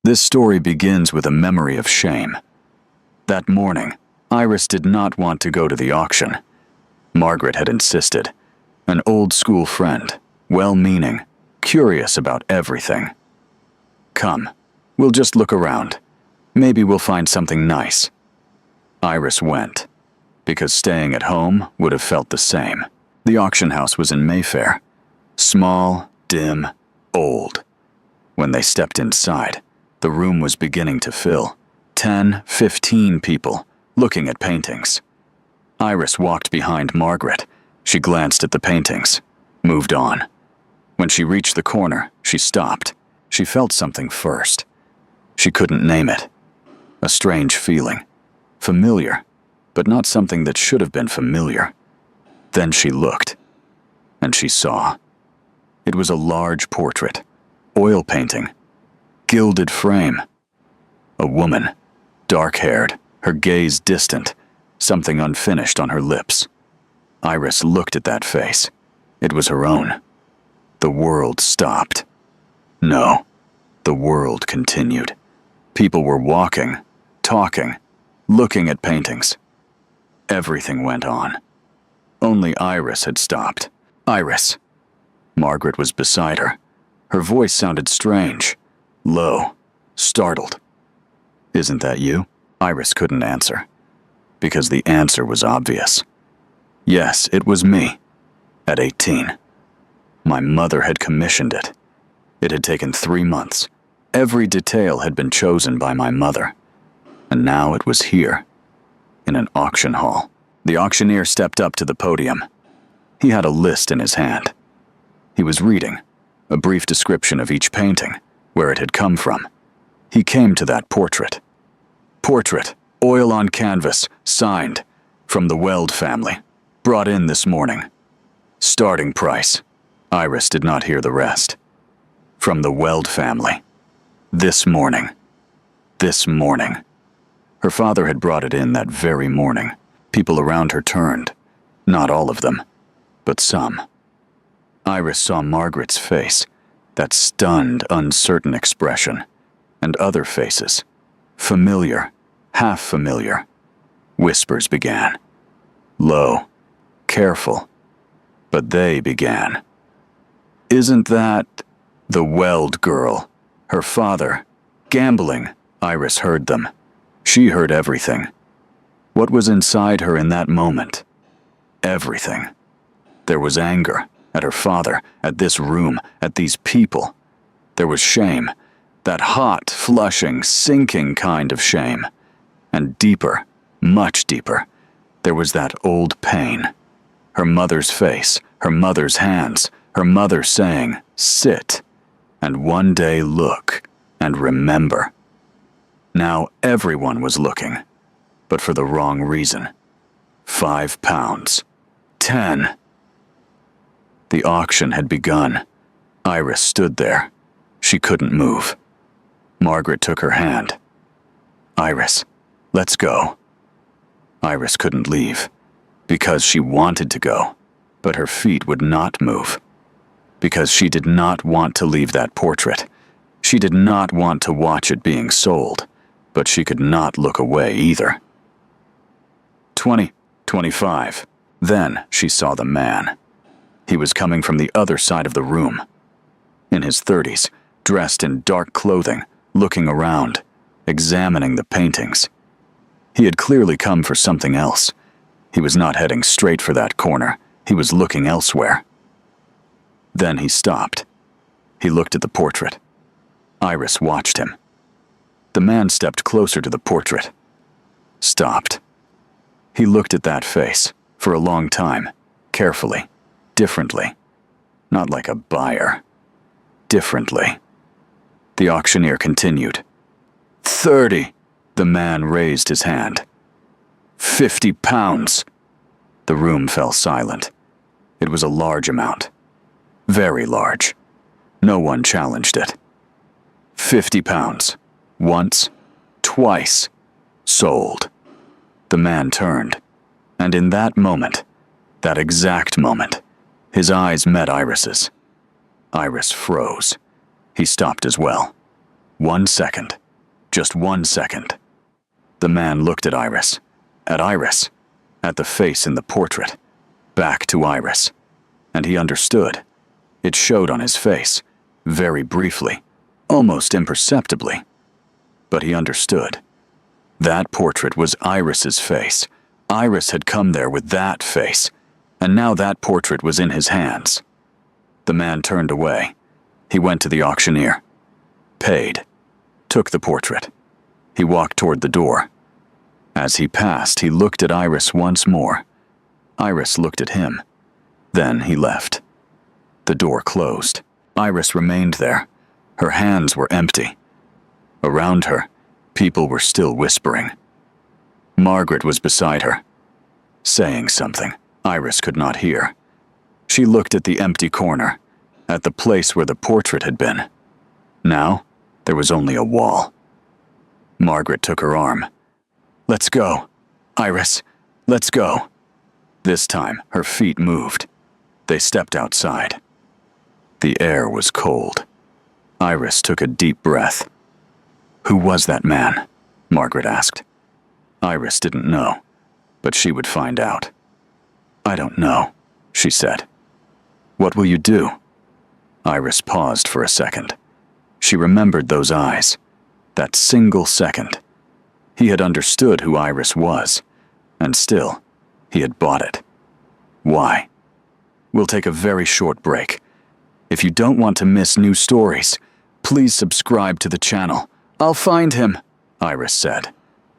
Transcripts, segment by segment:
This story begins with a memory of shame. That morning, Iris did not want to go to the auction. Margaret had insisted. An old school friend, well-meaning, curious about everything. "Come, we'll just look around. Maybe we'll find something nice." Iris went, because staying at home would have felt the same. The auction house was in Mayfair. Small, dim, old. When they stepped inside, the room was beginning to fill. 10, 15 people, looking at paintings. Iris walked behind Margaret. She glanced at the paintings, moved on. When she reached the corner, she stopped. She felt something first. She couldn't name it. A strange feeling. Familiar, but not something that should have been familiar. Then she looked, and she saw. It was a large portrait, oil painting, gilded frame. A woman, dark-haired, her gaze distant, something unfinished on her lips. Iris looked at that face. It was her own. The world stopped. No, the world continued. People were walking, talking, looking at paintings. Everything went on. Only Iris had stopped. "Iris." Margaret was beside her. Her voice sounded strange, low, startled. "Isn't that you?" Iris couldn't answer, because the answer was obvious. Yes, it was me, at 18. My mother had commissioned it. It had taken 3 months. Every detail had been chosen by my mother. And now it was here, in an auction hall. The auctioneer stepped up to the podium. He had a list in his hand. He was reading, a brief description of each painting, where it had come from. He came to that portrait. "Portrait, oil on canvas, signed, from the Weld family, brought in this morning. Starting price." Iris did not hear the rest. "From the Weld family. This morning. This morning." Her father had brought it in that very morning. People around her turned. Not all of them, but some. Iris saw Margaret's face, that stunned, uncertain expression, and other faces. Familiar, half familiar. Whispers began. Low, careful. But they began. "Isn't that the Weld girl? Her father, gambling." Iris heard them. She heard everything. What was inside her in that moment? Everything. There was anger at her father, at this room, at these people. There was shame, that hot, flushing, sinking kind of shame. And deeper, much deeper, there was that old pain. Her mother's face, her mother's hands, her mother saying, "Sit, and one day look, and remember." Now everyone was looking, but for the wrong reason. £5. 10. The auction had begun. Iris stood there. She couldn't move. Margaret took her hand. "Iris, let's go." Iris couldn't leave, because she wanted to go, but her feet would not move. Because she did not want to leave that portrait. She did not want to watch it being sold, but she could not look away either. 20, 25. Then she saw the man. He was coming from the other side of the room. In his 30s, dressed in dark clothing, looking around, examining the paintings. He had clearly come for something else. He was not heading straight for that corner. He was looking elsewhere. Then he stopped. He looked at the portrait. Iris watched him. The man stepped closer to the portrait. Stopped. He looked at that face for a long time, carefully, differently. Not like a buyer. Differently. The auctioneer continued. 30. The man raised his hand. £50. The room fell silent. It was a large amount. Very large. No one challenged it. £50. Once, twice, sold. The man turned, and in that moment, that exact moment, his eyes met Iris's. Iris froze. He stopped as well. 1 second. Just 1 second. The man looked at Iris, at the face in the portrait, back to Iris, and he understood. It showed on his face, very briefly, almost imperceptibly. But he understood. That portrait was Iris's face. Iris had come there with that face, and now that portrait was in his hands. The man turned away. He went to the auctioneer, paid, took the portrait. He walked toward the door. As he passed, he looked at Iris once more. Iris looked at him. Then he left. The door closed. Iris remained there. Her hands were empty. Around her, people were still whispering. Margaret was beside her, saying something Iris could not hear. She looked at the empty corner, at the place where the portrait had been. Now, there was only a wall. Margaret took her arm. "Let's go. Iris, let's go." This time, her feet moved. They stepped outside. The air was cold. Iris took a deep breath. "Who was that man?" Margaret asked. Iris didn't know, but she would find out. "I don't know," she said. "What will you do?" Iris paused for a second. She remembered those eyes. That single second. He had understood who Iris was, and still, he had bought it. Why? We'll take a very short break. If you don't want to miss new stories, please subscribe to the channel. "I'll find him," Iris said.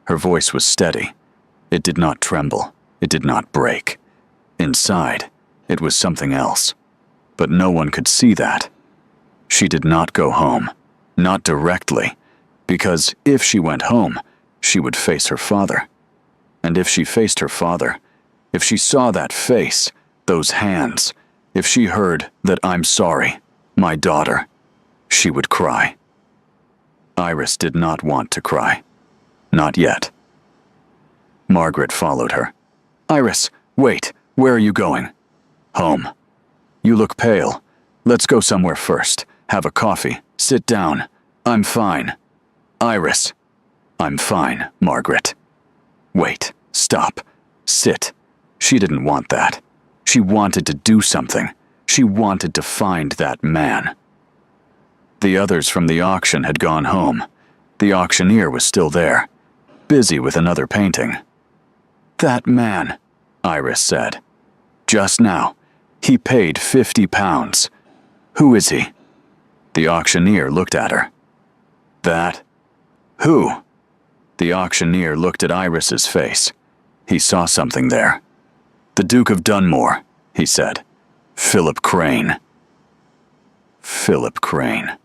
Her voice was steady. It did not tremble. It did not break. Inside, it was something else. But no one could see that. She did not go home. Not directly. Because if she went home, she would face her father. And if she faced her father, if she saw that face, those hands, if she heard that "I'm sorry, my daughter," she would cry. Iris did not want to cry. Not yet. Margaret followed her. "Iris, wait, where are you going?" "Home." "You look pale. Let's go somewhere first. Have a coffee. Sit down. I'm fine." "Iris." "I'm fine, Margaret." "Wait, stop. Sit." She didn't want that. She wanted to do something. She wanted to find that man. The others from the auction had gone home. The auctioneer was still there, busy with another painting. "That man," Iris said. "Just now. He paid £50. Who is he?" The auctioneer looked at her. "That? Who?" The auctioneer looked at Iris's face. He saw something there. "The Duke of Dunmore," he said. "Philip Crane." Philip Crane.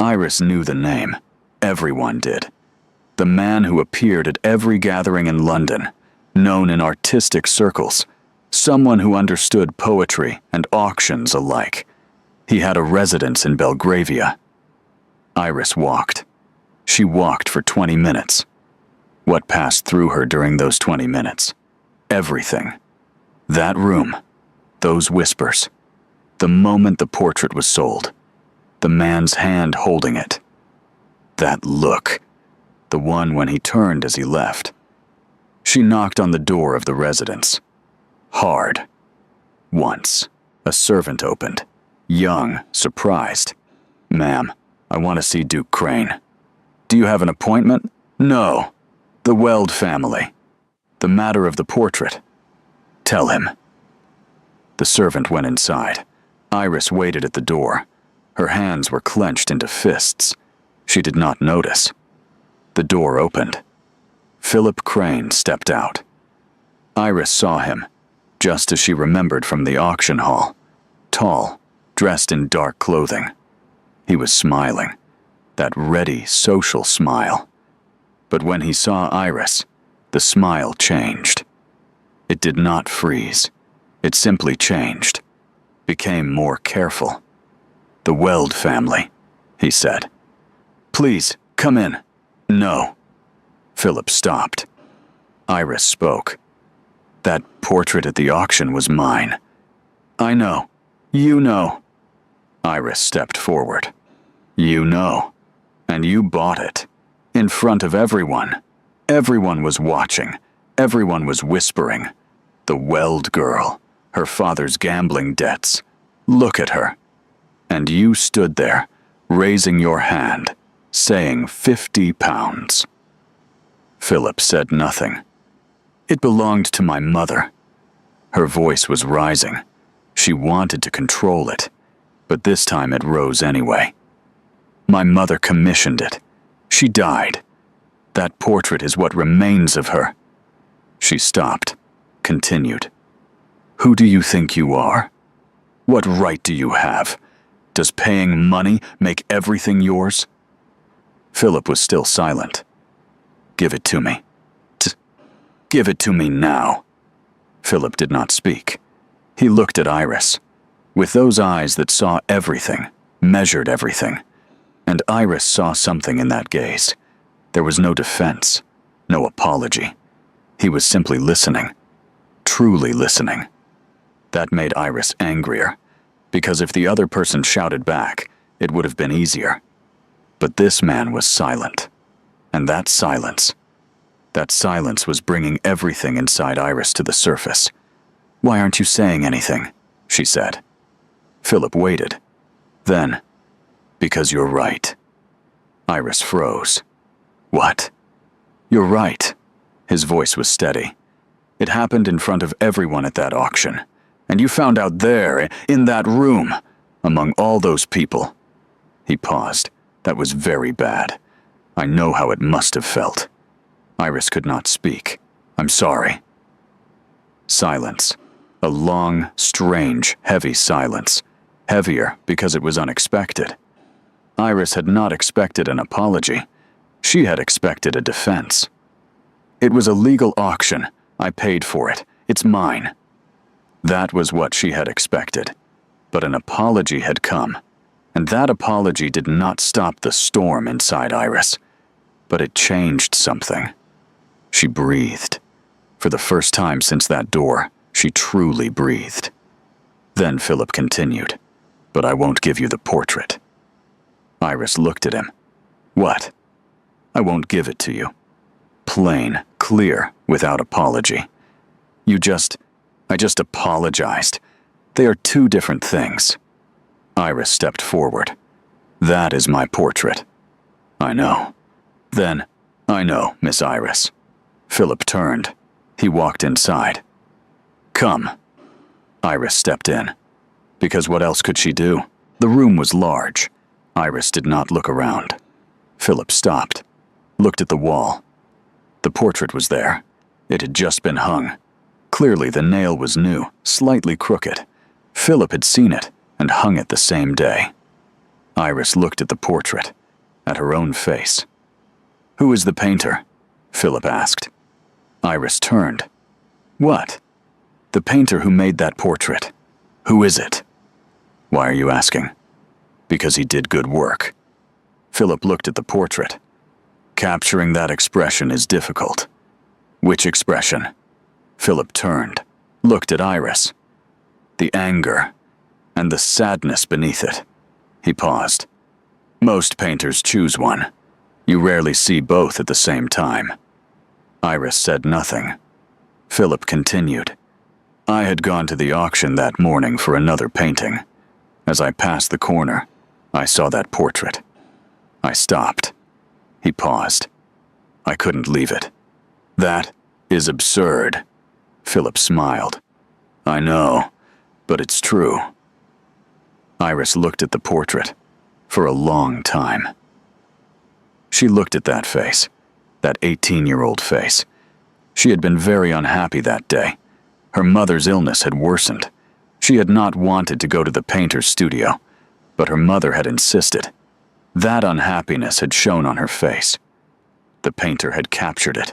Iris knew the name. Everyone did. The man who appeared at every gathering in London, known in artistic circles, someone who understood poetry and auctions alike. He had a residence in Belgravia. Iris walked. She walked for 20 minutes. What passed through her during those 20 minutes? Everything. That room. Those whispers. The moment the portrait was sold. The man's hand holding it. That look. The one when he turned as he left. She knocked on the door of the residence. Hard. Once. A servant opened. Young, surprised. "Ma'am, I want to see Duke Crane." "Do you have an appointment?" "No. The Weld family. The matter of the portrait." "Tell him." The servant went inside. Iris waited at the door. Her hands were clenched into fists. She did not notice. The door opened. Philip Crane stepped out. Iris saw him, just as she remembered from the auction hall. Tall, dressed in dark clothing. He was smiling. That ready, social smile. But when he saw Iris, the smile changed. It did not freeze. It simply changed. Became more careful. "The Weld family," he said. "Please, come in." "No." Philip stopped. Iris spoke. "That portrait at the auction was mine." "I know. You know." Iris stepped forward. "You know." And you bought it. In front of everyone. Everyone was watching. Everyone was whispering. The Weld girl. Her father's gambling debts. Look at her. And you stood there, raising your hand, saying 50 pounds. Philip said nothing. It belonged to my mother. Her voice was rising. She wanted to control it, but this time it rose anyway. My mother commissioned it. She died. That portrait is what remains of her. She stopped, continued. Who do you think you are? What right do you have? Does paying money make everything yours? Philip was still silent. Give it to me. Give it to me now. Philip did not speak. He looked at Iris, with those eyes that saw everything, measured everything. And Iris saw something in that gaze. There was no defense, no apology. He was simply listening, truly listening. That made Iris angrier, because if the other person shouted back, it would have been easier. But this man was silent, and that silence was bringing everything inside Iris to the surface. Why aren't you saying anything? She said. Philip waited. Then, because you're right. Iris froze. What? You're right. His voice was steady. It happened in front of everyone at that auction. And you found out there, in that room, among all those people. He paused. That was very bad. I know how it must have felt. Iris could not speak. I'm sorry. Silence. A long, strange, heavy silence. Heavier because it was unexpected. Iris had not expected an apology. She had expected a defense. It was a legal auction. I paid for it. It's mine. That was what she had expected. But an apology had come. And that apology did not stop the storm inside Iris. But it changed something. She breathed. For the first time since that door, she truly breathed. Then Philip continued, but I won't give you the portrait. Iris looked at him. What? I won't give it to you. Plain, clear, without apology. I just apologized. They are two different things. Iris stepped forward. That is my portrait. I know. Then, I know, Miss Iris. Philip turned. He walked inside. Come. Iris stepped in. Because what else could she do? The room was large. Iris did not look around. Philip stopped, looked at the wall. The portrait was there. It had just been hung. Clearly the nail was new, slightly crooked. Philip had seen it and hung it the same day. Iris looked at the portrait, at her own face. Who is the painter? Philip asked. Iris turned. What? The painter who made that portrait. Who is it? Why are you asking? Because he did good work. Philip looked at the portrait. Capturing that expression is difficult. Which expression? Philip turned, looked at Iris. The anger, and the sadness beneath it. He paused. Most painters choose one. You rarely see both at the same time. Iris said nothing. Philip continued. I had gone to the auction that morning for another painting. As I passed the corner, I saw that portrait. I stopped. He paused. I couldn't leave it. That is absurd. Philip smiled. I know, but it's true. Iris looked at the portrait for a long time. She looked at that face, that 18-year-old face. She had been very unhappy that day. Her mother's illness had worsened. She had not wanted to go to the painter's studio, but her mother had insisted. That unhappiness had shown on her face. The painter had captured it.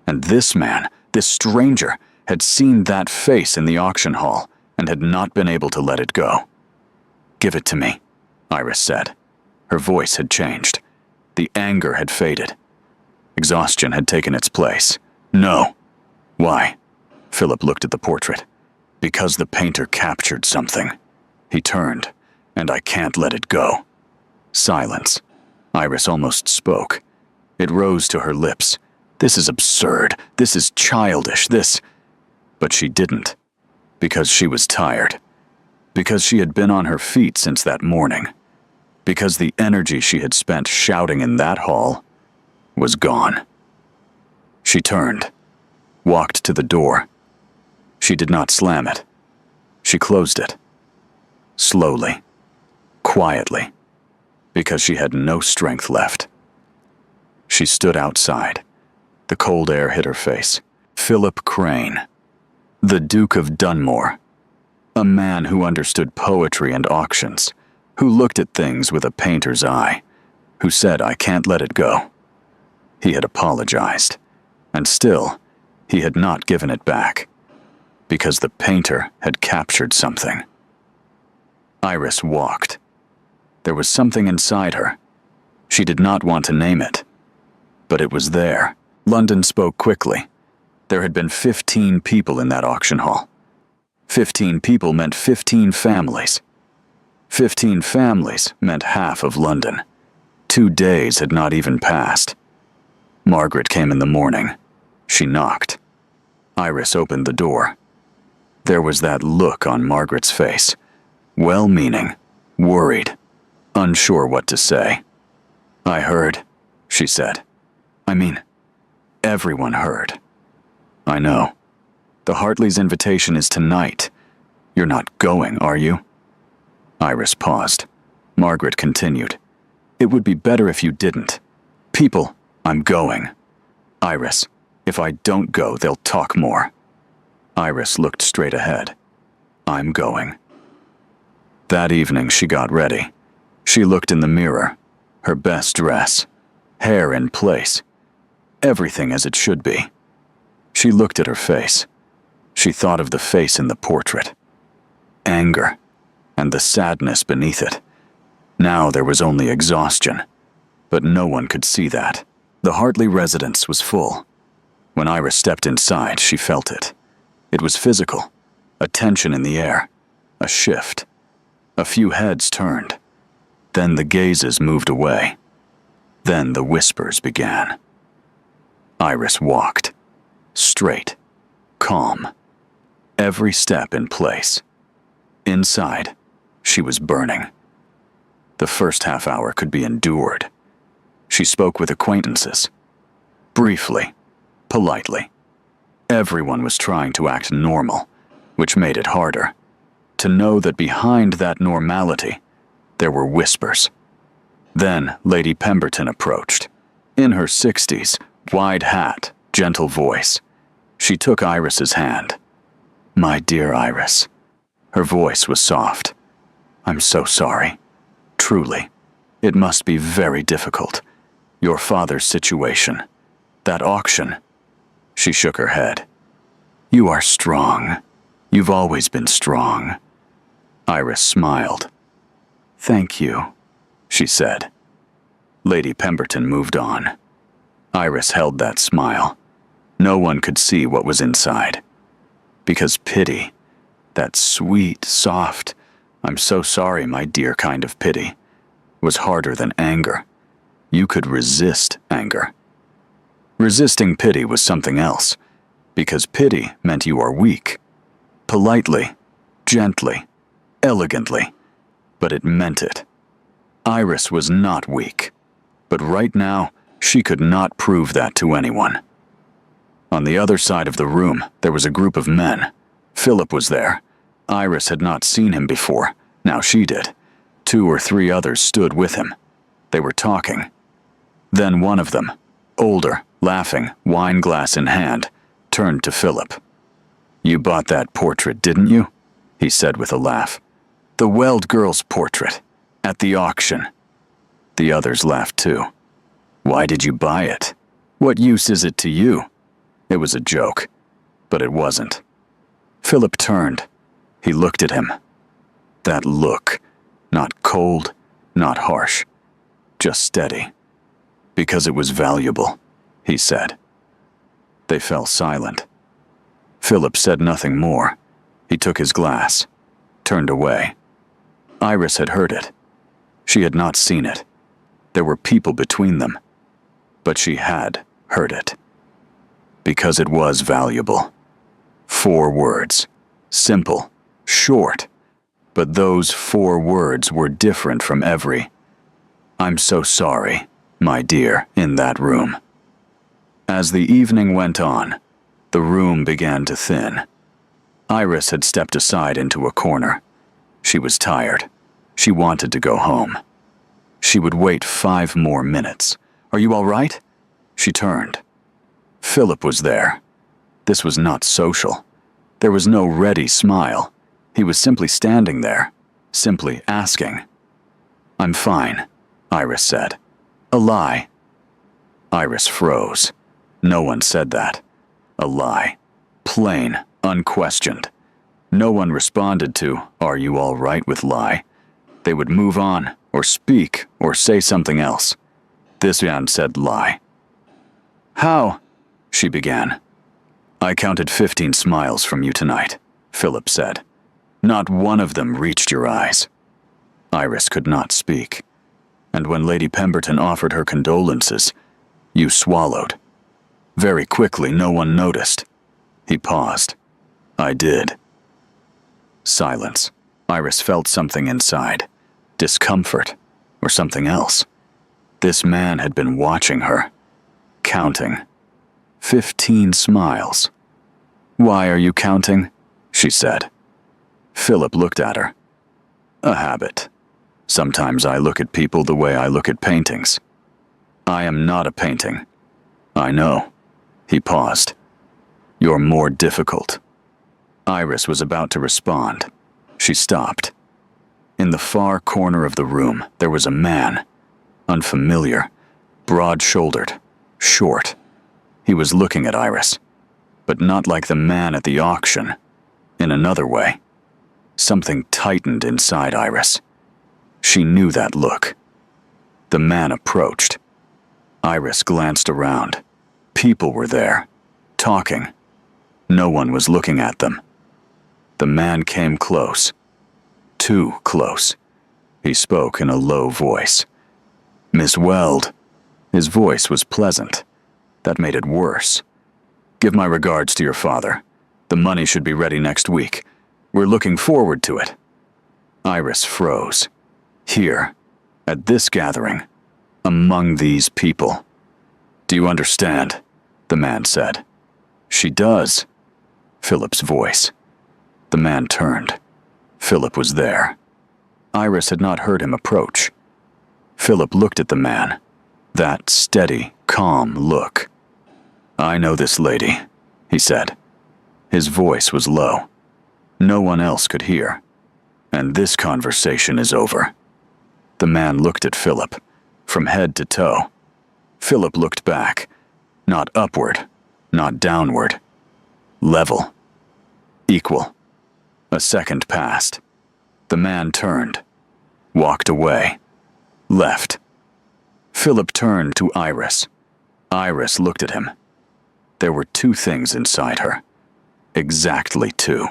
And this man, this stranger, had seen that face in the auction hall and had not been able to let it go. Give it to me, Iris said. Her voice had changed. The anger had faded. Exhaustion had taken its place. No. Why? Philip looked at the portrait. Because the painter captured something. He turned, and I can't let it go. Silence. Iris almost spoke. It rose to her lips. This is absurd. This is childish. But she didn't. Because she was tired. Because she had been on her feet since that morning. Because the energy she had spent shouting in that hall was gone. She turned, walked to the door. She did not slam it. She closed it. Slowly, quietly, because she had no strength left. She stood outside. The cold air hit her face. Philip Crane, the Duke of Dunmore, a man who understood poetry and auctions, who looked at things with a painter's eye, who said, "I can't let it go." He had apologized, and still, he had not given it back, because the painter had captured something. Iris walked. There was something inside her. She did not want to name it, but it was there. London spoke quickly. There had been 15 people in that auction hall. 15 people meant 15 families. 15 families meant half of London. 2 days had not even passed. Margaret came in the morning. She knocked. Iris opened the door. There was that look on Margaret's face. Well-meaning, worried, unsure what to say. "I heard," she said. "I mean, everyone heard." "I know. The Hartleys' invitation is tonight. You're not going, are you?" Iris paused. Margaret continued. "It would be better if you didn't. People, I'm going." "Iris, if I don't go, they'll talk more." Iris looked straight ahead. "I'm going." That evening she got ready. She looked in the mirror. Her best dress. Hair in place. Everything as it should be. She looked at her face. She thought of the face in the portrait. Anger. And the sadness beneath it. Now there was only exhaustion. But no one could see that. The Hartley residence was full. When Iris stepped inside, she felt it. It was physical. A tension in the air. A shift. A few heads turned. Then the gazes moved away. Then the whispers began. Iris walked. Straight. Calm. Every step in place. Inside, she was burning. The first half hour could be endured. She spoke with acquaintances. Briefly. Politely. Everyone was trying to act normal, which made it harder. To know that behind that normality, there were whispers. Then Lady Pemberton approached. In her 60s, wide hat, gentle voice. She took Iris's hand. "My dear Iris." Her voice was soft. "I'm so sorry. Truly. It must be very difficult. Your father's situation. That auction." She shook her head. "You are strong. You've always been strong." Iris smiled. "Thank you," she said. Lady Pemberton moved on. Iris held that smile. No one could see what was inside. Because pity, that sweet, soft, "I'm so sorry, my dear" kind of pity, was harder than anger. You could resist anger. Resisting pity was something else, because pity meant you are weak. Politely, gently, elegantly, but it meant it. Iris was not weak, but right now, she could not prove that to anyone. On the other side of the room, there was a group of men. Philip was there. Iris had not seen him before. Now she did. 2 or 3 others stood with him. They were talking. Then one of them, older, laughing, wine glass in hand, turned to Philip. "You bought that portrait, didn't you?" he said with a laugh. "The Weld girl's portrait, at the auction." The others laughed too. "Why did you buy it? What use is it to you?" It was a joke, but it wasn't. Philip turned. He looked at him. That look, not cold, not harsh, just steady. "Because it was valuable," he said. They fell silent. Philip said nothing more. He took his glass, turned away. Iris had heard it. She had not seen it. There were people between them. But she had heard it. Because it was valuable. 4 words. Simple. Short. But those 4 words were different from every "I'm so sorry, my dear," in that room. As the evening went on, the room began to thin. Iris had stepped aside into a corner. She was tired. She wanted to go home. She would wait 5 more minutes. "Are you all right?" She turned. Philip was there. This was not social. There was no ready smile. He was simply standing there, simply asking. "I'm fine," Iris said. "A lie." Iris froze. No one said that. A lie. Plain, unquestioned. No one responded to, "Are you all right?" with lie. They would move on, or speak, or say something else. This man said lie. "How?" she began. "I counted 15 smiles from you tonight," Philip said. "Not one of them reached your eyes." Iris could not speak. "And when Lady Pemberton offered her condolences, you swallowed." Very quickly, no one noticed. He paused. "I did." Silence. Iris felt something inside. Discomfort. Or something else. This man had been watching her. Counting. 15 smiles. "Why are you counting?" she said. Philip looked at her. "A habit. Sometimes I look at people the way I look at paintings. I am not a painting." "I know." He paused. "You're more difficult." Iris was about to respond. She stopped. In the far corner of the room, there was a man. Unfamiliar. Broad-shouldered. Short. He was looking at Iris. But not like the man at the auction. In another way. Something tightened inside Iris. She knew that look. The man approached. Iris glanced around. People were there. Talking. No one was looking at them. The man came close. Too close. He spoke in a low voice. "Miss Weld." His voice was pleasant. That made it worse. "Give my regards to your father. The money should be ready next week. We're looking forward to it." Iris froze. Here, at this gathering, among these people. "Do you understand?" the man said. "She does." Philip's voice. The man turned. Philip was there. Iris had not heard him approach. Philip looked at the man. That steady, calm look. "I know this lady," he said. His voice was low. No one else could hear. "And this conversation is over." The man looked at Philip, from head to toe. Philip looked back. Not upward, not downward. Level. Equal. A second passed. The man turned. Walked away. Left. Philip turned to Iris. Iris looked at him. There were 2 things inside her. Exactly 2.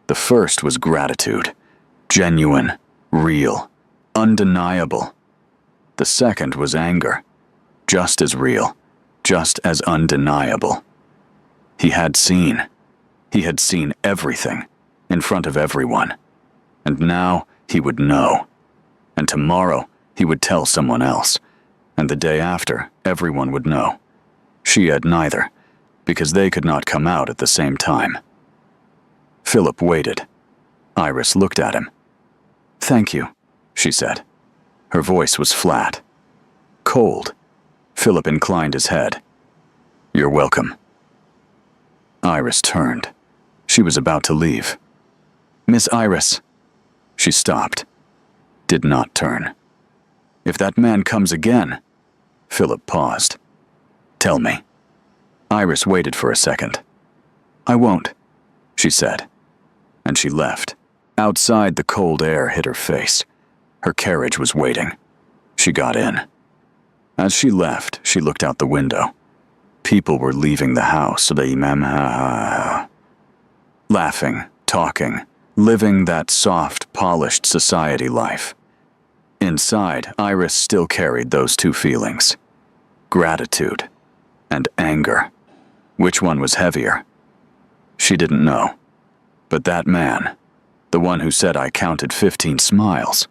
The first was gratitude. Genuine, real, undeniable. The second was anger. Just as real, just as undeniable. He had seen. He had seen everything, in front of everyone. And now he would know. And tomorrow he would tell someone else. And the day after, everyone would know. She had neither, because they could not come out at the same time. Philip waited. Iris looked at him. "Thank you," she said. Her voice was flat. Cold. Philip inclined his head. "You're welcome." Iris turned. She was about to leave. "Miss Iris." She stopped. Did not turn. "If that man comes again..." Philip paused. "Tell me." Iris waited for a second. "I won't," she said. And she left. Outside, the cold air hit her face. Her carriage was waiting. She got in. As she left, she looked out the window. People were leaving the house. Laughing, talking, living that soft, polished society life. Inside, Iris still carried those two feelings: gratitude and anger. Which one was heavier? She didn't know. But that man, the one who said I counted 15 smiles,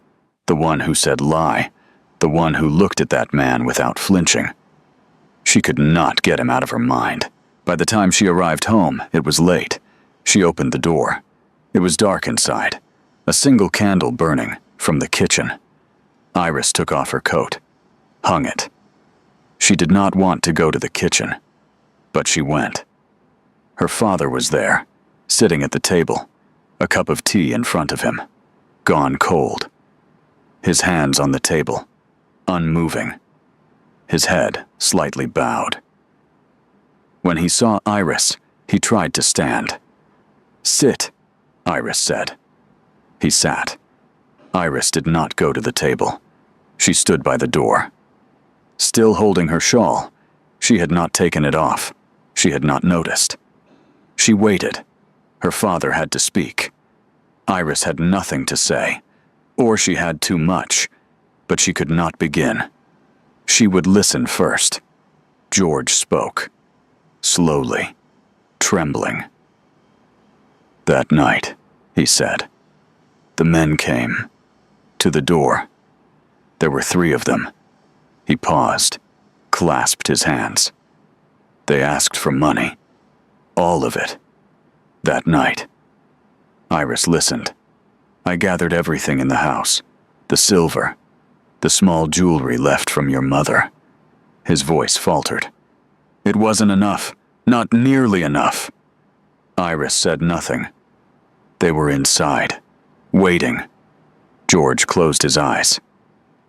the one who said lie, the one who looked at that man without flinching. She could not get him out of her mind. By the time she arrived home, it was late. She opened the door. It was dark inside, a single candle burning from the kitchen. Iris took off her coat, hung it. She did not want to go to the kitchen, but she went. Her father was there, sitting at the table, a cup of tea in front of him, gone cold. His hands on the table, unmoving, his head slightly bowed. When he saw Iris, he tried to stand. "Sit," Iris said. He sat. Iris did not go to the table. She stood by the door. Still holding her shawl, she had not taken it off. She had not noticed. She waited. Her father had to speak. Iris had nothing to say, or she had too much, but she could not begin. She would listen first. George spoke, slowly, trembling. "That night," he said, "the men came to the door. There were 3 of them." He paused, clasped his hands. "They asked for money. All of it. That night." Iris listened. "I gathered everything in the house. The silver. The small jewelry left from your mother." His voice faltered. "It wasn't enough. Not nearly enough." Iris said nothing. They were inside, waiting. George closed his eyes.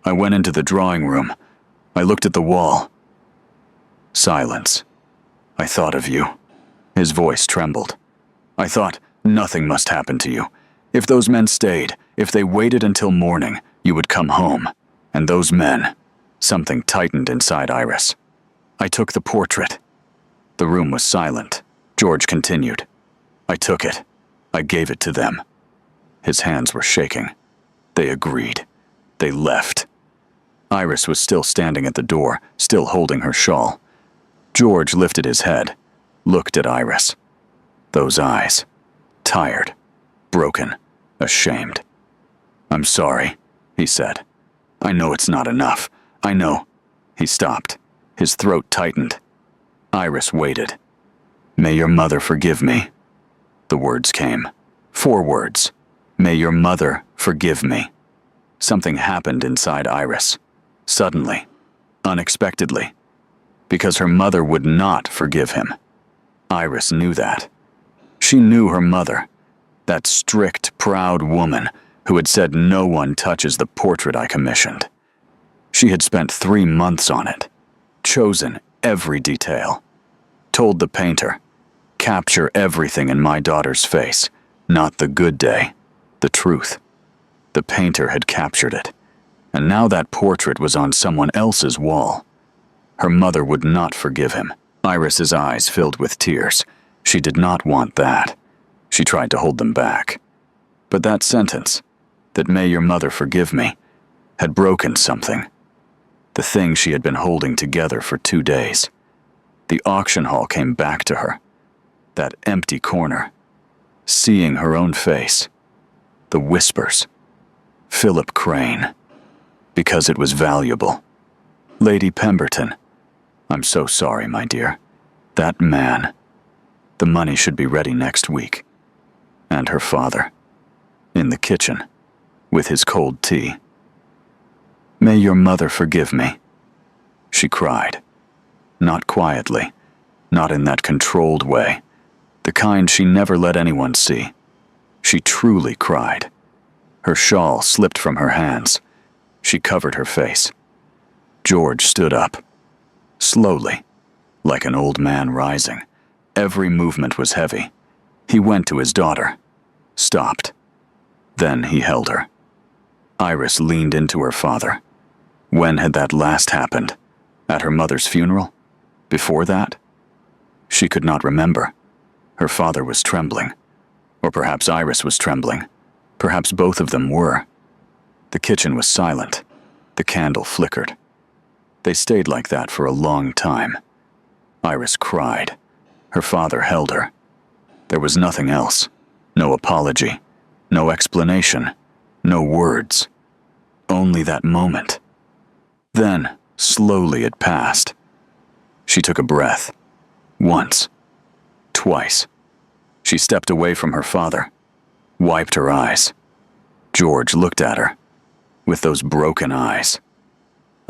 "I went into the drawing room. I looked at the wall." Silence. "I thought of you." His voice trembled. "I thought nothing must happen to you. If those men stayed, if they waited until morning, you would come home. And those men..." Something tightened inside Iris. "I took the portrait." The room was silent. George continued. "I took it. I gave it to them." His hands were shaking. They agreed. They left. Iris was still standing at the door, still holding her shawl. George lifted his head, looked at Iris. Those eyes. Tired, broken, ashamed. "I'm sorry," he said. "I know it's not enough. I know." He stopped. His throat tightened. Iris waited. "May your mother forgive me." The words came. 4 words. "May your mother forgive me." Something happened inside Iris. Suddenly. Unexpectedly. Because her mother would not forgive him. Iris knew that. She knew her mother. That strict, proud woman who had said no one touches the portrait I commissioned. She had spent 3 months on it. Chosen every detail. Told the painter, "Capture everything in my daughter's face. Not the good day. The truth." The painter had captured it. And now that portrait was on someone else's wall. Her mother would not forgive him. Iris's eyes filled with tears. She did not want that. She tried to hold them back. But that sentence, that "may your mother forgive me," had broken something. The thing she had been holding together for 2 days. The auction hall came back to her. That empty corner. Seeing her own face. The whispers. Philip Crane. Because it was valuable. "Lady Pemberton, I'm so sorry, my dear. That man. The money should be ready next week." And her father. In the kitchen. With his cold tea. "May your mother forgive me," she cried. Not quietly. Not in that controlled way. The kind she never let anyone see. She truly cried. Her shawl slipped from her hands. She covered her face. George stood up. Slowly, like an old man rising. Every movement was heavy. He went to his daughter. Stopped. Then he held her. Iris leaned into her father. When had that last happened? At her mother's funeral? Before that? She could not remember. Her father was trembling. Or perhaps Iris was trembling. Perhaps both of them were. The kitchen was silent. The candle flickered. They stayed like that for a long time. Iris cried. Her father held her. There was nothing else. No apology. No explanation. No words. Only that moment. Then, slowly it passed. She took a breath. Once. Twice. She stepped away from her father. Wiped her eyes. George looked at her. With those broken eyes.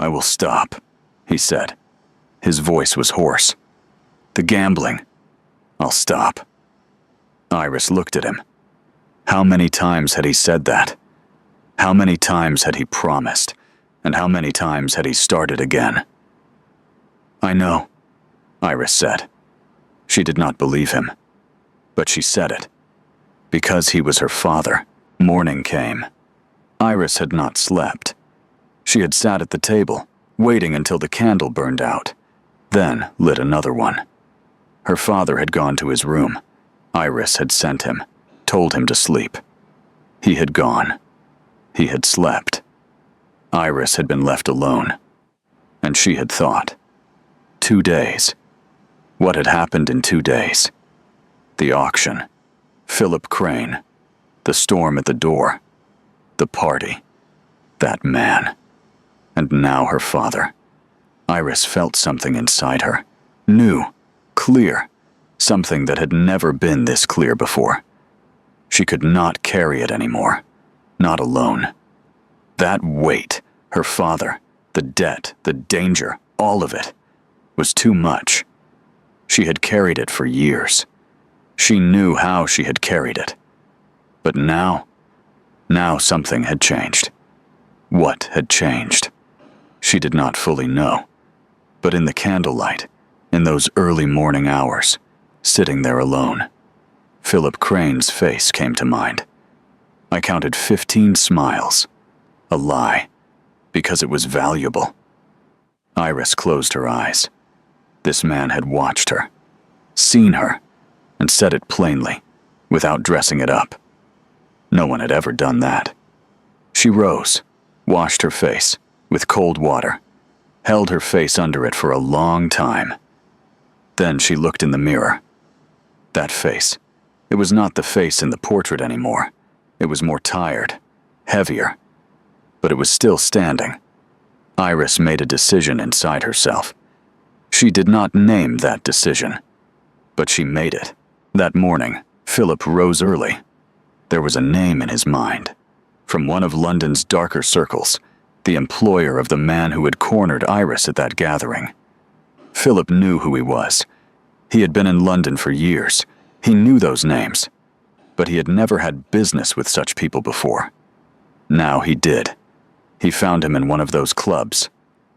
"I will stop," he said. His voice was hoarse. "The gambling. I'll stop." Iris looked at him. How many times had he said that? How many times had he promised? And how many times had he started again? "I know," Iris said. She did not believe him. But she said it. Because he was her father, morning came. Iris had not slept. She had sat at the table, waiting until the candle burned out, then lit another one. Her father had gone to his room. Iris had sent him, told him to sleep. He had gone. He had slept. Iris had been left alone. And she had thought. 2 days. What had happened in 2 days? The auction. Philip Crane. The storm at the door. The party. That man. And now her father. Iris felt something inside her. New. Clear. Something that had never been this clear before. She could not carry it anymore. Not alone. That weight, her father, the debt, the danger, all of it, was too much. She had carried it for years. She knew how she had carried it. But now something had changed. What had changed? She did not fully know. But in the candlelight, in those early morning hours, sitting there alone, Philip Crane's face came to mind. I counted 15 smiles. A lie. Because it was valuable. Iris closed her eyes. This man had watched her, seen her, and said it plainly, without dressing it up. No one had ever done that. She rose, washed her face with cold water, held her face under it for a long time. Then she looked in the mirror. That face. It was not the face in the portrait anymore. It was more tired, heavier. But it was still standing. Iris made a decision inside herself. She did not name that decision, but she made it. That morning, Philip rose early. There was a name in his mind. From one of London's darker circles, the employer of the man who had cornered Iris at that gathering. Philip knew who he was. He had been in London for years. He knew those names. But he had never had business with such people before. Now he did. He found him in one of those clubs,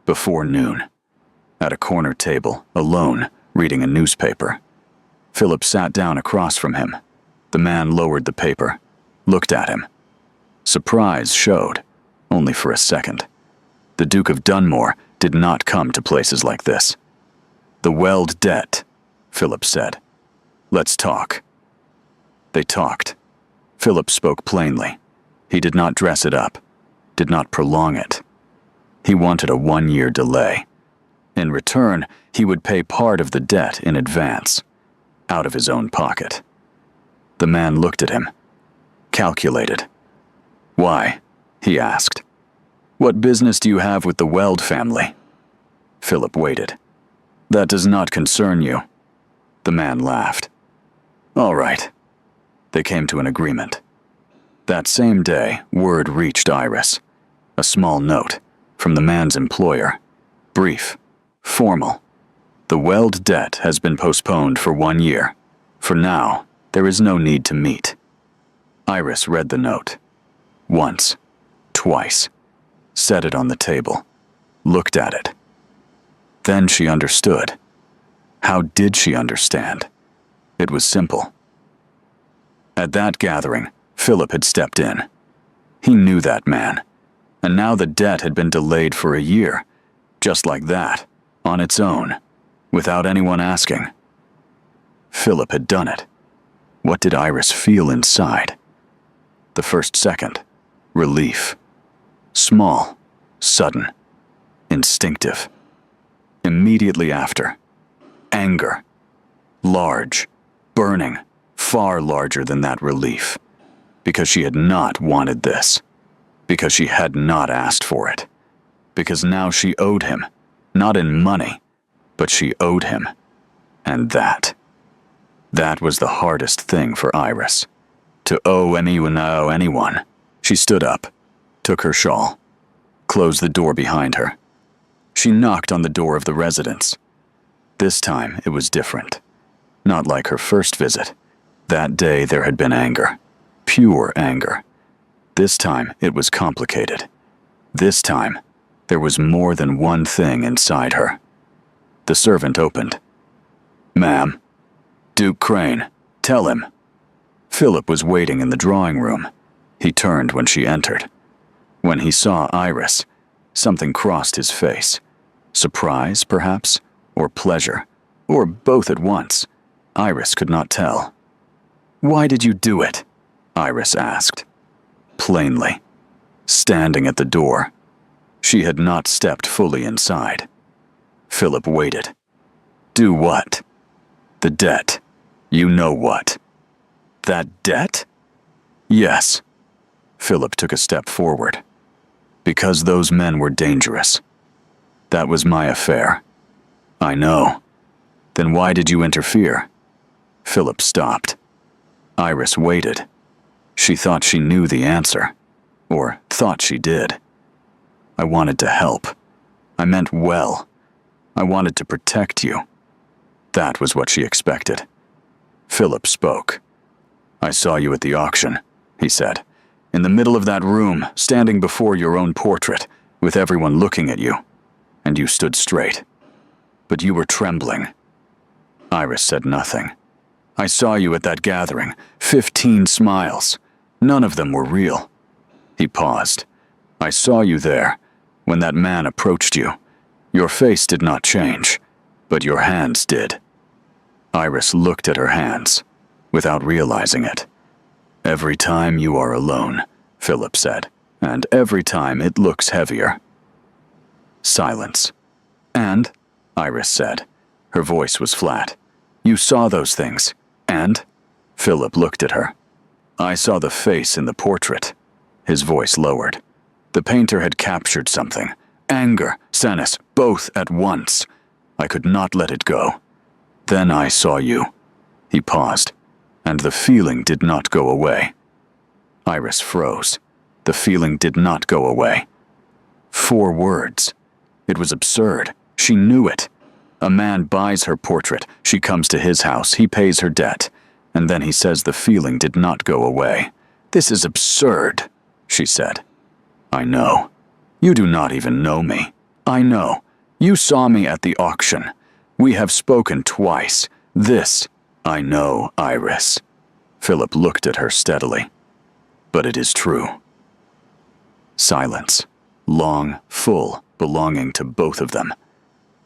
before noon. At a corner table, alone, reading a newspaper. Philip sat down across from him. The man lowered the paper, looked at him. Surprise showed, only for a second. The Duke of Dunmore did not come to places like this. "The Weld debt," Philip said. "Let's talk." They talked. Philip spoke plainly. He did not dress it up, did not prolong it. He wanted a 1-year delay. In return, he would pay part of the debt in advance, out of his own pocket. The man looked at him, calculated. "Why?" he asked. "What business do you have with the Weld family?" Philip waited. "That does not concern you." The man laughed. "All right." They came to an agreement. That same day, word reached Iris. A small note from the man's employer. Brief, formal. "The Weld debt has been postponed for 1 year. For now, there is no need to meet." Iris read the note. Once, twice. Set it on the table. Looked at it. Then she understood. How did she understand? It was simple. At that gathering, Philip had stepped in. He knew that man. And now the debt had been delayed for a year. Just like that, on its own, without anyone asking. Philip had done it. What did Iris feel inside? The first second, relief. Small, sudden, instinctive. Immediately after, anger. Large, burning, far larger than that relief. Because she had not wanted this. Because she had not asked for it. Because now she owed him, not in money, but she owed him. And that was the hardest thing for Iris. To owe anyone. She stood up, took her shawl, closed the door behind her. She knocked on the door of the residence. This time it was different. Not like her first visit. That day there had been anger. Pure anger. This time it was complicated. This time there was more than one thing inside her. The servant opened. "Ma'am, Duke Crane, tell him." Philip was waiting in the drawing room. He turned when she entered. When he saw Iris, something crossed his face. Surprise, perhaps, or pleasure, or both at once. Iris could not tell. "Why did you do it?" Iris asked. Plainly, standing at the door. She had not stepped fully inside. Philip waited. "Do what?" "The debt. You know what." "That debt?" "Yes." Philip took a step forward. "Because those men were dangerous. That was my affair." "I know. Then why did you interfere?" Philip stopped. Iris waited. She thought she knew the answer, or thought she did. "I wanted to help. I meant well. I wanted to protect you." That was what she expected. Philip spoke. "I saw you at the auction," he said. "In the middle of that room, standing before your own portrait, with everyone looking at you. And you stood straight. But you were trembling." Iris said nothing. "I saw you at that gathering. 15 smiles. None of them were real." He paused. "I saw you there, when that man approached you. Your face did not change, but your hands did." Iris looked at her hands, without realizing it. "Every time you are alone," Philip said, "and every time it looks heavier." Silence. "And?" Iris said. Her voice was flat. "You saw those things, and?" Philip looked at her. "I saw the face in the portrait." His voice lowered. The painter had captured something. Anger, sadness, both at once. I could not let it go. Then I saw you. He paused, and the feeling did not go away. Iris froze. The feeling did not go away. 4 words. It was absurd. She knew it. A man buys her portrait. She comes to his house. He pays her debt. And then he says the feeling did not go away. "This is absurd," she said. "I know. You do not even know me. I know. You saw me at the auction. We have spoken twice. This, I know, Iris." Philip looked at her steadily. "But it is true." Silence. Long, full, belonging to both of them.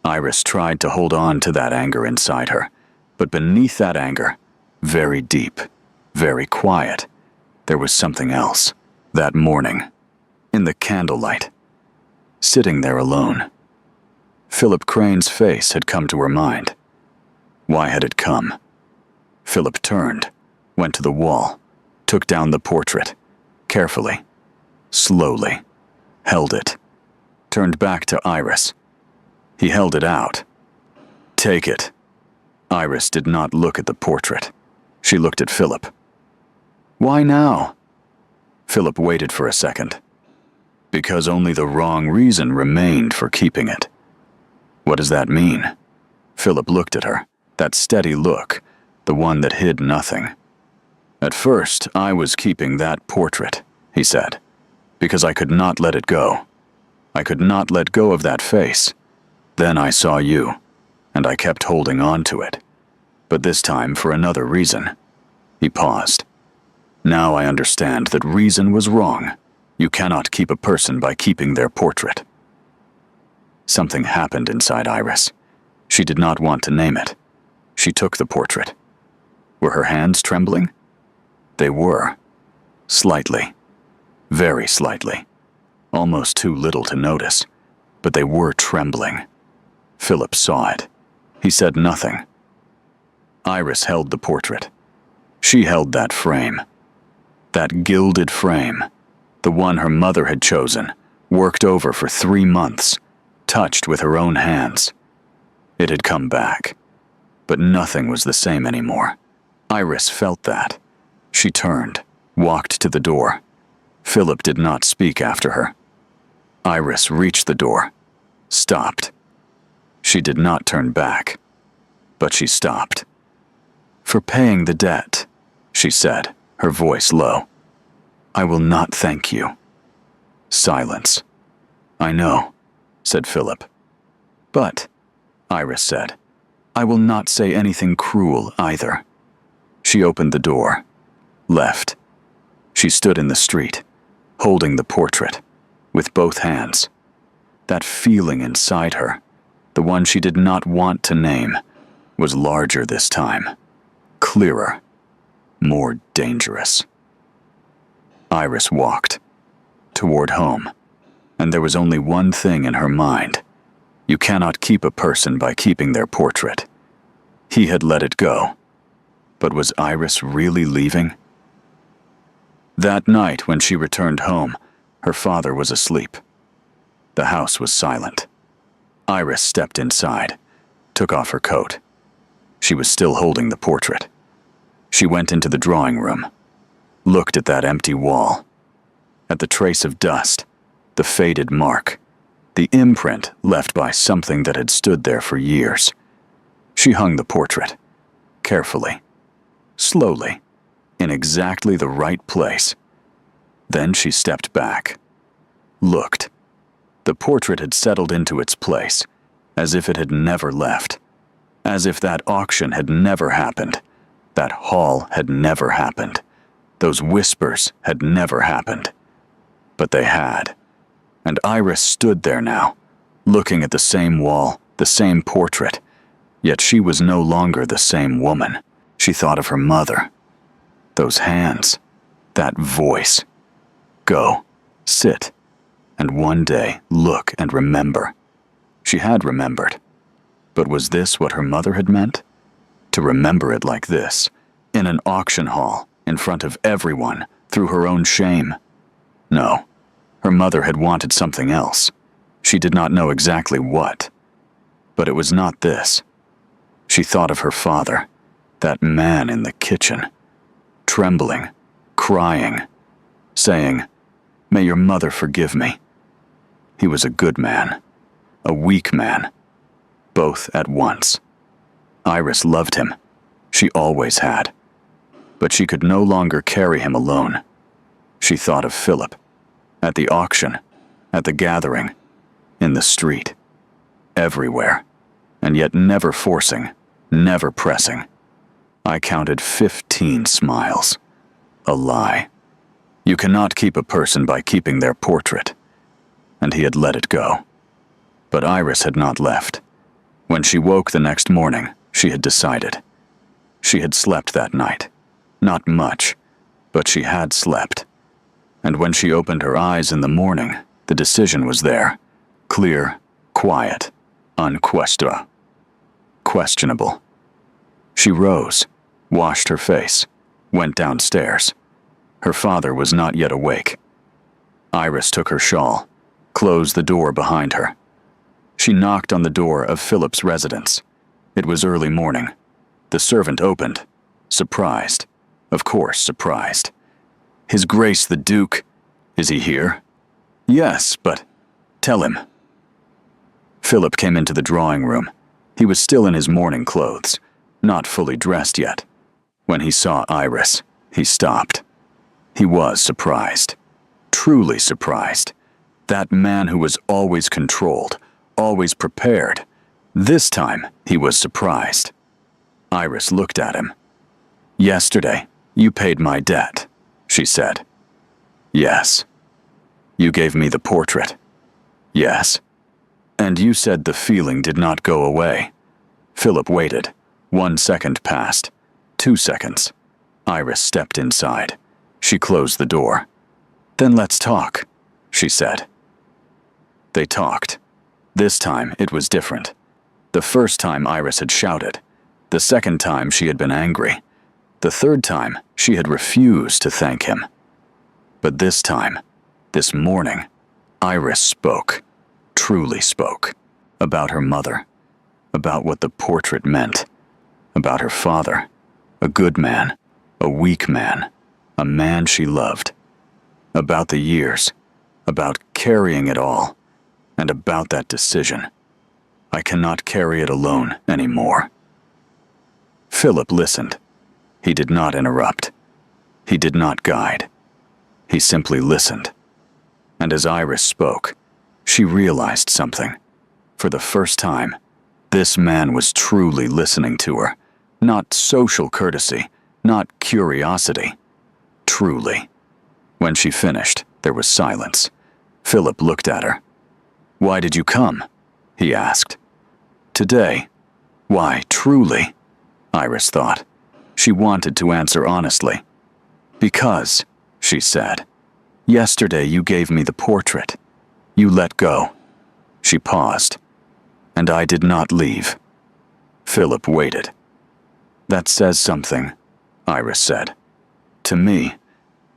Iris tried to hold on to that anger inside her, but beneath that anger, very deep, very quiet, there was something else. That morning, in the candlelight, sitting there alone. Philip Crane's face had come to her mind. Why had it come? Philip turned, went to the wall, took down the portrait, carefully, slowly, held it, turned back to Iris. He held it out. "Take it." Iris did not look at the portrait. She looked at Philip. "Why now?" Philip waited for a second. "Because only the wrong reason remained for keeping it." "What does that mean?" Philip looked at her, that steady look, the one that hid nothing. "At first, I was keeping that portrait," he said, "because I could not let it go. I could not let go of that face. Then I saw you, and I kept holding on to it. But this time for another reason." He paused. "Now I understand that reason was wrong. You cannot keep a person by keeping their portrait." Something happened inside Iris. She did not want to name it. She took the portrait. Were her hands trembling? They were. Slightly. Very slightly. almost too little to notice, but they were trembling. Philip saw it. He said nothing. Iris held the portrait. She held that frame. That gilded frame, the one her mother had chosen, worked over for 3 months, touched with her own hands. It had come back, but nothing was the same anymore. Iris felt that. She turned, walked to the door. Philip did not speak after her. Iris reached the door, stopped. She did not turn back, but she stopped. "For paying the debt," she said, her voice low. "I will not thank you." Silence. "I know," said Philip. "But," Iris said, "I will not say anything cruel either." She opened the door, left. She stood in the street, holding the portrait, with both hands. That feeling inside her, the one she did not want to name, was larger this time, clearer, more dangerous. Iris walked toward home, and there was only one thing in her mind. You cannot keep a person by keeping their portrait. He had let it go. But was Iris really leaving? That night when she returned home, her father was asleep. The house was silent. Iris stepped inside, took off her coat. She was still holding the portrait. She went into the drawing room, looked at that empty wall, at the trace of dust, the faded mark, the imprint left by something that had stood there for years. She hung the portrait, carefully, slowly, in exactly the right place. Then she stepped back, looked. The portrait had settled into its place, as if it had never left, as if that auction had never happened, that haul had never happened, those whispers had never happened. But they had. And Iris stood there now, looking at the same wall, the same portrait, yet she was no longer the same woman. She thought of her mother. Those hands, that voice. Go, sit, and one day look and remember. She had remembered. But was this what her mother had meant? To remember it like this, in an auction hall, in front of everyone, through her own shame? No, her mother had wanted something else. She did not know exactly what. But it was not this. She thought of her father, that man in the kitchen, trembling, crying, saying, "May your mother forgive me." He was a good man, a weak man, both at once. Iris loved him. She always had. But she could no longer carry him alone. She thought of Philip, at the auction, at the gathering, in the street, everywhere, and yet never forcing, never pressing. I counted 15 smiles. A lie. You cannot keep a person by keeping their portrait. And he had let it go. But Iris had not left. When she woke the next morning, she had decided. She had slept that night. Not much, but she had slept. And when she opened her eyes in the morning, the decision was there. Clear, quiet, questionable. She rose, washed her face, went downstairs. Her father was not yet awake. Iris took her shawl, closed the door behind her. She knocked on the door of Philip's residence. It was early morning. The servant opened, surprised. Of course, surprised. "His Grace the Duke, is he here?" "Yes, but tell him." Philip came into the drawing room. He was still in his morning clothes, not fully dressed yet. When he saw Iris, he stopped. He was surprised, truly surprised. That man who was always controlled, always prepared. This time, he was surprised. Iris looked at him. "Yesterday, you paid my debt," she said. "Yes." "You gave me the portrait." "Yes." "And you said the feeling did not go away." Philip waited. 1 second passed. 2 seconds. Iris stepped inside. She closed the door. "Then let's talk," she said. They talked. This time, it was different. The first time Iris had shouted. The second time she had been angry. The third time she had refused to thank him. But this time, this morning, Iris spoke, truly spoke, about her mother, about what the portrait meant, about her father, a good man, a weak man, a man she loved, about the years, about carrying it all, and about that decision. I cannot carry it alone anymore. Philip listened. He did not interrupt. He did not guide. He simply listened. And as Iris spoke, she realized something. For the first time, this man was truly listening to her. Not social courtesy, not curiosity. Truly. When she finished, there was silence. Philip looked at her. "Why did you come?" he asked. "Today. Why, truly?" Iris thought. She wanted to answer honestly. "Because," she said, "yesterday you gave me the portrait. You let go." She paused. "And I did not leave." Philip waited. "That says something," Iris said. "To me,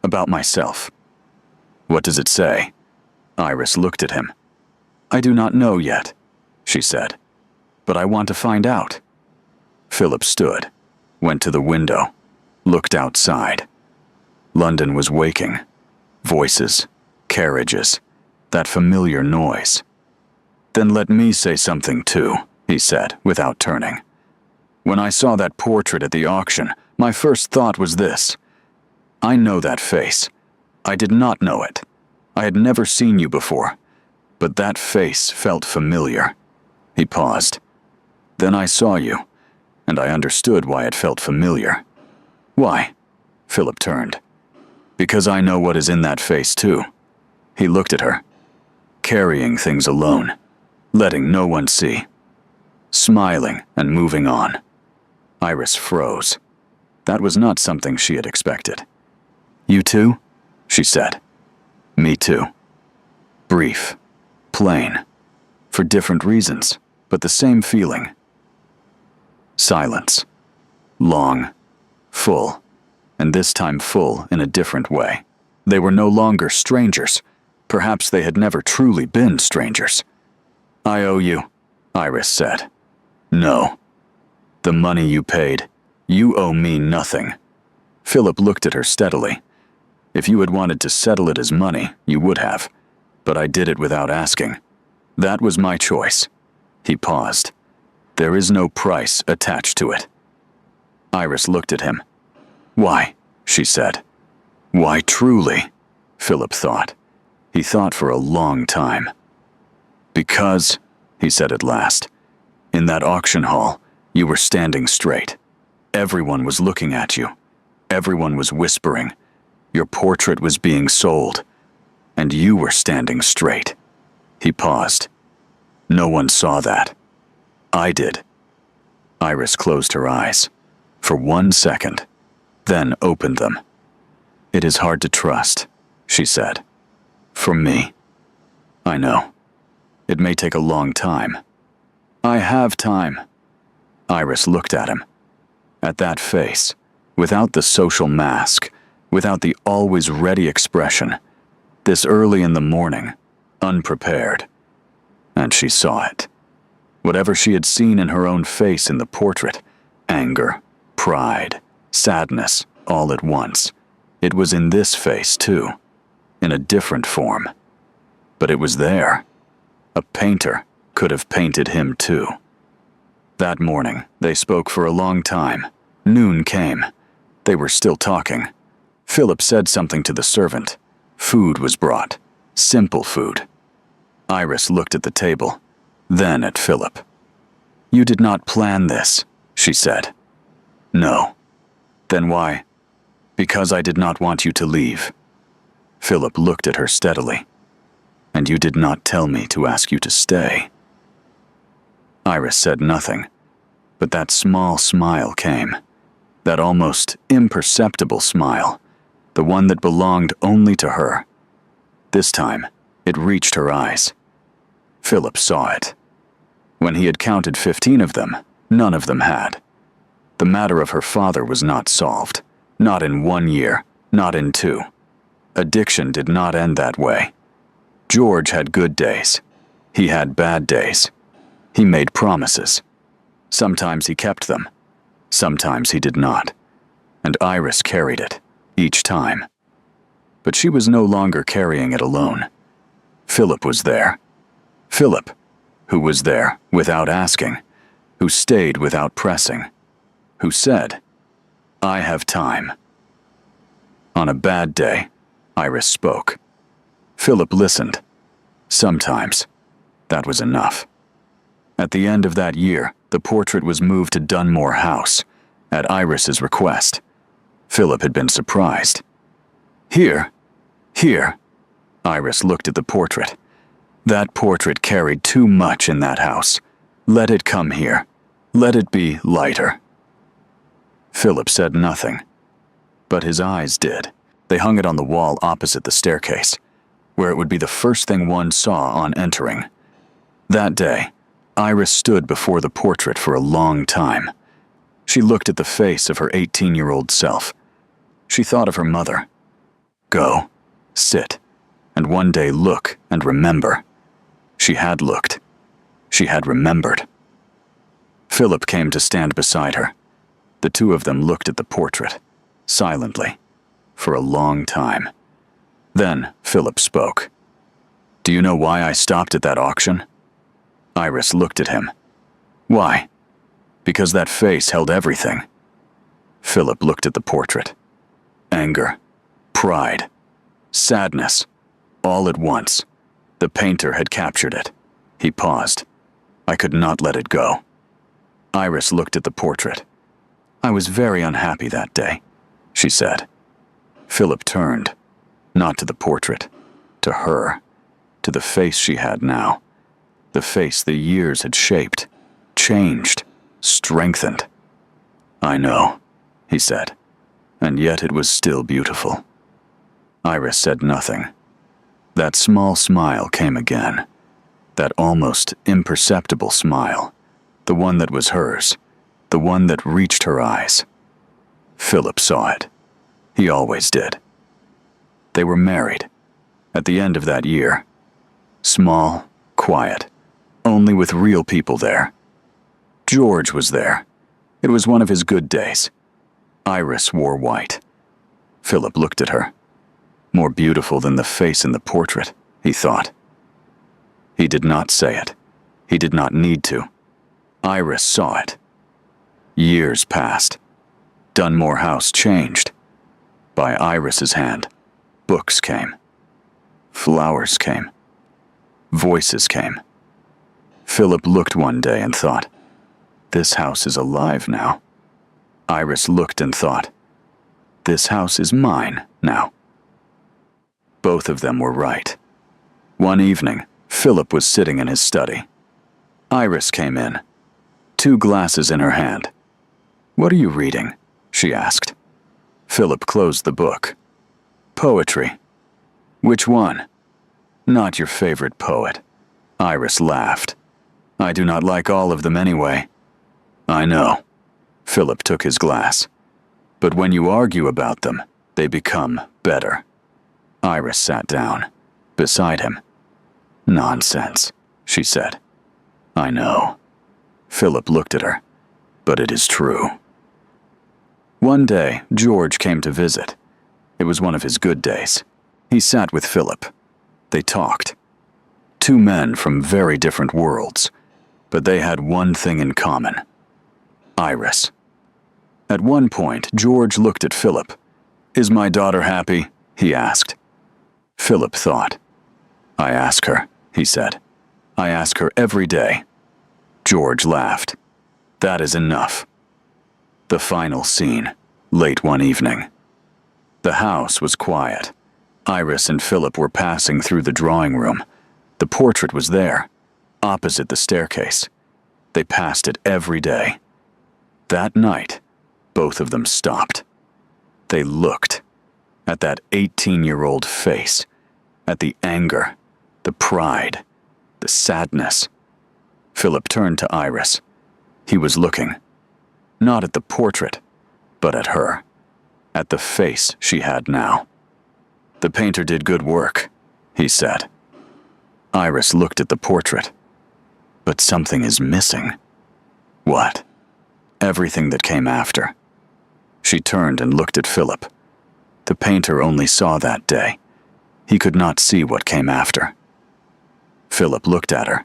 about myself." "What does it say?" Iris looked at him. "I do not know yet," she said, "but I want to find out." Philip stood, went to the window, looked outside. London was waking. Voices, carriages, that familiar noise. "Then let me say something too," he said, without turning. "When I saw that portrait at the auction, my first thought was this. I know that face. I did not know it. I had never seen you before, but that face felt familiar." He paused. "Then I saw you, and I understood why it felt familiar." "Why?" Philip turned. "Because I know what is in that face too." He looked at her. Carrying things alone, letting no one see. Smiling and moving on. Iris froze. That was not something she had expected. "You too?" she said. "Me too." Brief. Plain. For different reasons, but the same feeling. Silence. Long. Full. And this time full in a different way. They were no longer strangers. Perhaps they had never truly been strangers. "I owe you," Iris said. "No. The money you paid. You owe me nothing." Philip looked at her steadily. "If you had wanted to settle it as money, you would have. But I did it without asking. That was my choice." He paused. "There is no price attached to it." Iris looked at him. "Why?" she said. "Why truly?" Philip thought. He thought for a long time. "Because," he said at last, "in that auction hall, you were standing straight. Everyone was looking at you. Everyone was whispering. Your portrait was being sold. And you were standing straight." He paused. "No one saw that. I did." Iris closed her eyes. For 1 second. Then opened them. "It is hard to trust," she said. "For me. I know. It may take a long time." "I have time." Iris looked at him. At that face, without the social mask, without the always ready expression, this early in the morning, unprepared. And she saw it. Whatever she had seen in her own face in the portrait, anger, pride, sadness, all at once, it was in this face too, in a different form. But it was there. A painter could have painted him too. That morning, they spoke for a long time. Noon came. They were still talking. Philip said something to the servant. Food was brought. Simple food. Iris looked at the table, then at Philip. "You did not plan this," she said. "No." "Then why?" "Because I did not want you to leave." Philip looked at her steadily. "And you did not tell me to ask you to stay." Iris said nothing, but that small smile came. That almost imperceptible smile, the one that belonged only to her. This time, it reached her eyes. Philip saw it. When he had counted 15 of them, none of them had. The matter of her father was not solved. Not in 1 year, not in 2. Addiction did not end that way. George had good days. He had bad days. He made promises. Sometimes he kept them. Sometimes he did not. And Iris carried it, each time. But she was no longer carrying it alone. Philip was there. Philip, who was there without asking, who stayed without pressing, who said, "I have time." On a bad day, Iris spoke. Philip listened. Sometimes. That was enough. At the end of that year, the portrait was moved to Dunmore House, at Iris's request. Philip had been surprised. Here. Iris looked at the portrait. That portrait carried too much in that house. Let it come here. Let it be lighter. Philip said nothing. But his eyes did. They hung it on the wall opposite the staircase, where it would be the first thing one saw on entering. That day, Iris stood before the portrait for a long time. She looked at the face of her 18-year-old self. She thought of her mother. Go, sit, and one day look and remember. She had looked. She had remembered. Philip came to stand beside her. The two of them looked at the portrait, silently, for a long time. Then Philip spoke. "Do you know why I stopped at that auction?" Iris looked at him. "Why?" "Because that face held everything." Philip looked at the portrait. Anger, pride, sadness, all at once. The painter had captured it. He paused. I could not let it go. Iris looked at the portrait. "I was very unhappy that day," she said. Philip turned, not to the portrait, to her, to the face she had now, the face the years had shaped, changed, strengthened. "I know," he said, "and yet it was still beautiful." Iris said nothing. That small smile came again, that almost imperceptible smile, the one that was hers, the one that reached her eyes. Philip saw it. He always did. They were married, at the end of that year. Small, quiet, only with real people there. George was there. It was one of his good days. Iris wore white. Philip looked at her. More beautiful than the face in the portrait, he thought. He did not say it. He did not need to. Iris saw it. Years passed. Dunmore House changed. By Iris's hand, books came. Flowers came. Voices came. Philip looked one day and thought, "This house is alive now." Iris looked and thought, "This house is mine now." Both of them were right. One evening, Philip was sitting in his study. Iris came in, 2 glasses in her hand. "What are you reading?" she asked. Philip closed the book. "Poetry." "Which one?" "Not your favorite poet." Iris laughed. "I do not like all of them anyway." "I know." Philip took his glass. "But when you argue about them, they become better." Iris sat down, beside him. "Nonsense," she said. "I know." Philip looked at her. "But it is true." One day, George came to visit. It was one of his good days. He sat with Philip. They talked. 2 men from very different worlds, but they had one thing in common. Iris. At one point, George looked at Philip. "Is my daughter happy?" he asked. Philip thought. "I ask her," he said. "I ask her every day." George laughed. "That is enough." The final scene, late one evening. The house was quiet. Iris and Philip were passing through the drawing room. The portrait was there, opposite the staircase. They passed it every day. That night, both of them stopped. They looked at that 18-year-old face, at the anger, the pride, the sadness. Philip turned to Iris. He was looking, not at the portrait, but at her, at the face she had now. "The painter did good work," he said. Iris looked at the portrait. "But something is missing." "What?" "Everything that came after." She turned and looked at Philip. The painter only saw that day. He could not see what came after. Philip looked at her.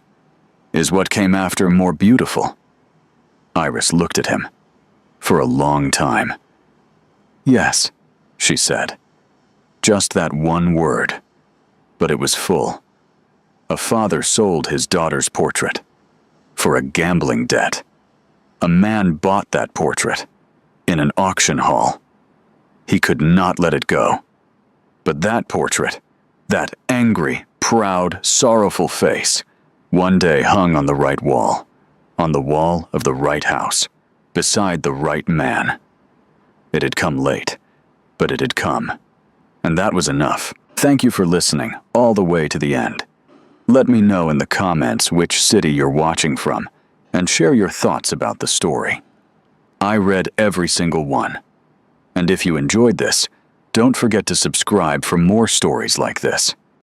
"Is what came after more beautiful?" Iris looked at him. For a long time. "Yes," she said. Just that one word. But it was full. A father sold his daughter's portrait. For a gambling debt. A man bought that portrait. In an auction hall. He could not let it go. But that portrait, that angry, proud, sorrowful face, one day hung on the right wall. On the wall of the right house. Beside the right man. It had come late. But it had come. And that was enough. Thank you for listening all the way to the end. Let me know in the comments which city you're watching from, and share your thoughts about the story. I read every single one. And if you enjoyed this, don't forget to subscribe for more stories like this.